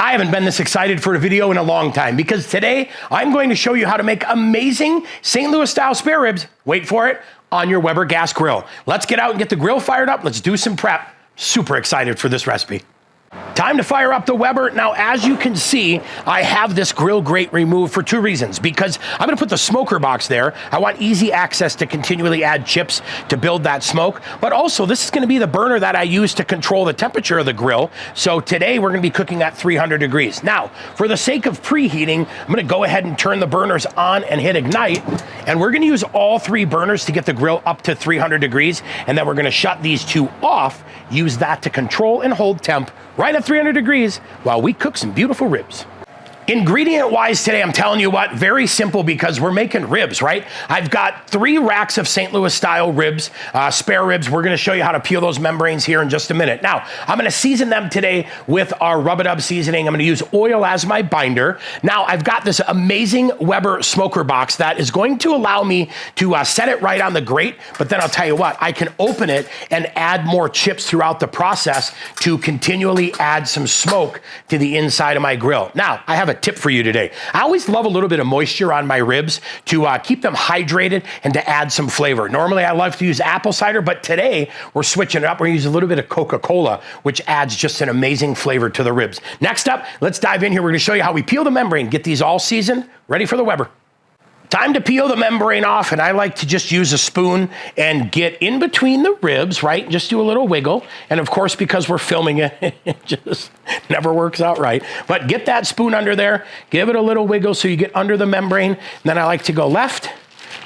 I haven't been this excited for a video in a long time because today I'm going to show you how to make amazing St. Louis style spare ribs, wait for it, on your Weber gas grill. Let's get out and get the grill fired up. Let's do some prep. Super excited for this recipe. Time to fire up the Weber. Now, as you can see, I have this grill grate removed for two reasons. Because I'm gonna put the smoker box there. I want easy access to continually add chips to build that smoke. But also, this is gonna be the burner that I use to control the temperature of the grill. So today, we're gonna be cooking at 300 degrees. Now, for the sake of preheating, I'm gonna go ahead and turn the burners on and hit ignite. And we're gonna use all three burners to get the grill up to 300 degrees. And then we're gonna shut these two off, use that to control and hold temp right at 300 degrees while we cook some beautiful ribs. Ingredient-wise today, I'm telling you what, very simple because we're making ribs, right? I've got 3 racks of St. Louis style ribs, spare ribs. We're gonna show you how to peel those membranes here in just a minute. Now, I'm gonna season them today with our Rub-A-Dub seasoning. I'm gonna use oil as my binder. Now, I've got this amazing Weber smoker box that is going to allow me to set it right on the grate, but then I'll tell you what, I can open it and add more chips throughout the process to continually add some smoke to the inside of my grill. Now, I have a tip for you today. I always love a little bit of moisture on my ribs to keep them hydrated and to add some flavor. Normally I love to use apple cider, but today we're switching it up. We're gonna use a little bit of Coca-Cola, which adds just an amazing flavor to the ribs. Next up, let's dive in here. We're gonna show you how we peel the membrane, get these all seasoned, ready for the Weber. Time to peel the membrane off, and I like to just use a spoon and get in between the ribs, right? Just do a little wiggle. And of course, because we're filming it, it just never works out right. But get that spoon under there, give it a little wiggle so you get under the membrane. And then I like to go left,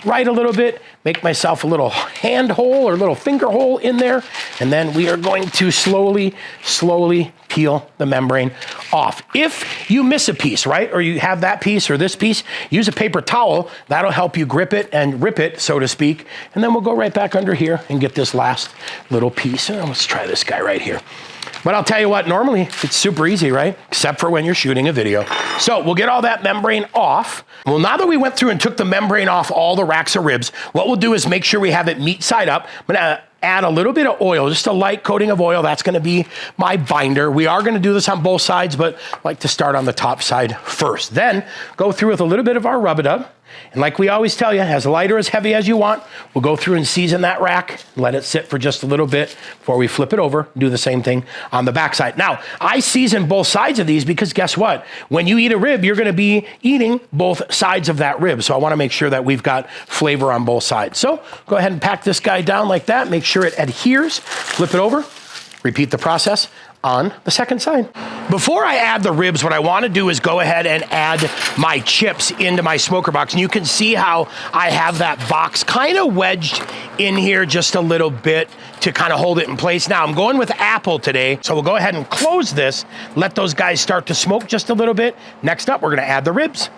right a little bit, make myself a little hand hole or a little finger hole in there. And then we are going to slowly peel the membrane off. If you miss a piece, right, or you have that piece or this piece, use a paper towel. That'll help you grip it and rip it, so to speak. And then we'll go right back under here and get this last little piece. And let's try this guy right here. But I'll tell you what, normally it's super easy, right? Except for when you're shooting a video. So we'll get all that membrane off. Well, now that we went through and took the membrane off all the racks of ribs, what we'll do is make sure we have it meat side up. I'm gonna add a little bit of oil, just a light coating of oil. That's gonna be my binder. We are gonna do this on both sides, but I like to start on the top side first. Then go through with a little bit of our Rub-A-Dub. And like we always tell you, as light or as heavy as you want, we'll go through and season that rack, let it sit for just a little bit before we flip it over, do the same thing on the back side. Now, I season both sides of these because guess what? When you eat a rib, you're gonna be eating both sides of that rib. So I wanna make sure that we've got flavor on both sides. So go ahead and pack this guy down like that, make sure it adheres, flip it over, repeat the process on the second side. Before I add the ribs, what I want to do is go ahead and add my chips into my smoker box. And you can see how I have that box kind of wedged in here just a little bit to kind of hold it in place. Now I'm going with apple today, so we'll go ahead and close this, let those guys start to smoke just a little bit. Next up, we're gonna add the ribs.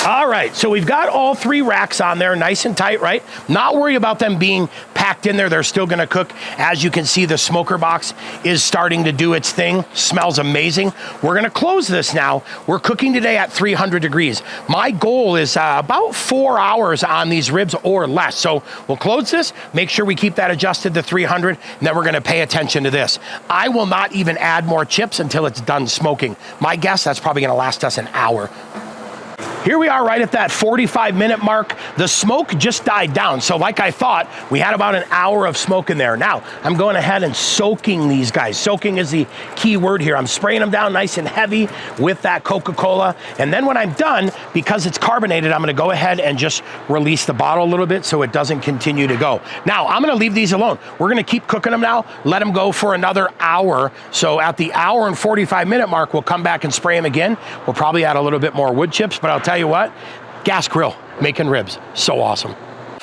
All right, so we've got all 3 racks on there, nice and tight, right? Not worry about them being packed in there. They're still gonna cook. As you can see, the smoker box is starting to do its thing. Smells amazing. We're gonna close this now. We're cooking today at 300 degrees. My goal is about 4 hours on these ribs or less. So we'll close this, make sure we keep that adjusted to 300, and then we're gonna pay attention to this. I will not even add more chips until it's done smoking. My guess, that's probably gonna last us an hour. Here we are right at that 45-minute mark. The smoke just died down. So like I thought, we had about an hour of smoke in there. Now, I'm going ahead and soaking these guys. Soaking is the key word here. I'm spraying them down nice and heavy with that Coca-Cola. And then when I'm done, because it's carbonated, I'm gonna go ahead and just release the bottle a little bit so it doesn't continue to go. Now, I'm gonna leave these alone. We're gonna keep cooking them now, let them go for another hour. So at the hour and 45-minute mark, we'll come back and spray them again. We'll probably add a little bit more wood chips, but I'll tell you what, gas grill, making ribs, so awesome.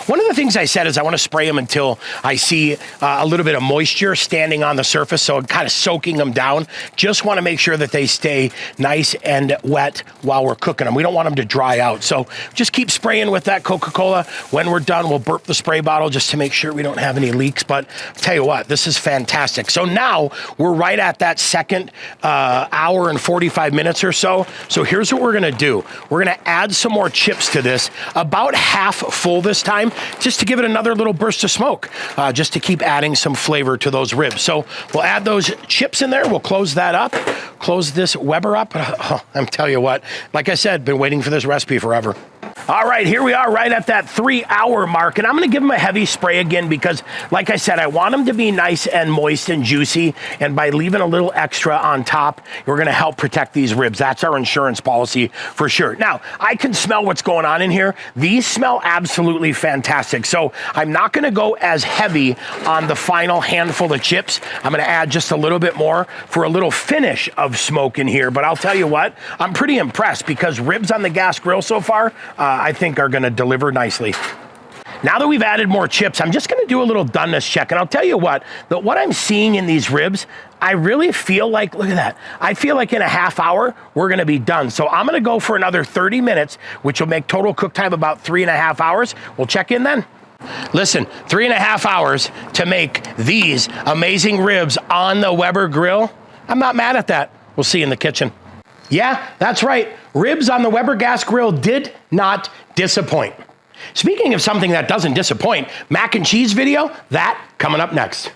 One of the things I said is I want to spray them until I see a little bit of moisture standing on the surface, so I'm kind of soaking them down. Just want to make sure that they stay nice and wet while we're cooking them. We don't want them to dry out. So just keep spraying with that Coca-Cola. When we're done, we'll burp the spray bottle just to make sure we don't have any leaks. But I'll tell you what, this is fantastic. So now we're right at that second hour and 45 minutes or so. So here's what we're going to do. We're going to add some more chips to this, about half full this time. just to give it another little burst of smoke, just to keep adding some flavor to those ribs. So we'll add those chips in there. We'll close that up, close this Weber up. I'm telling you what, like I said, been waiting for this recipe forever. All right, here we are right at that 3-hour mark, and I'm gonna give them a heavy spray again because, like I said, I want them to be nice and moist and juicy, and by leaving a little extra on top, we're gonna help protect these ribs. That's our insurance policy for sure. Now, I can smell what's going on in here. These smell absolutely fantastic, so I'm not gonna go as heavy on the final handful of chips. I'm gonna add just a little bit more for a little finish of smoke in here, but I'll tell you what, I'm pretty impressed because ribs on the gas grill so far, I think are gonna deliver nicely. Now that we've added more chips, I'm just gonna do a little doneness check, and I'll tell you what I'm seeing in these ribs, I really feel like, look at that, I feel like in a half hour, we're gonna be done. So I'm gonna go for another 30 minutes, which will make total cook time about 3.5 hours. We'll check in then. Listen, 3.5 hours to make these amazing ribs on the Weber grill. I'm not mad at that. We'll see you in the kitchen. Yeah, that's right. Ribs on the Weber gas grill did not disappoint. Speaking of something that doesn't disappoint, mac and cheese video, that coming up next.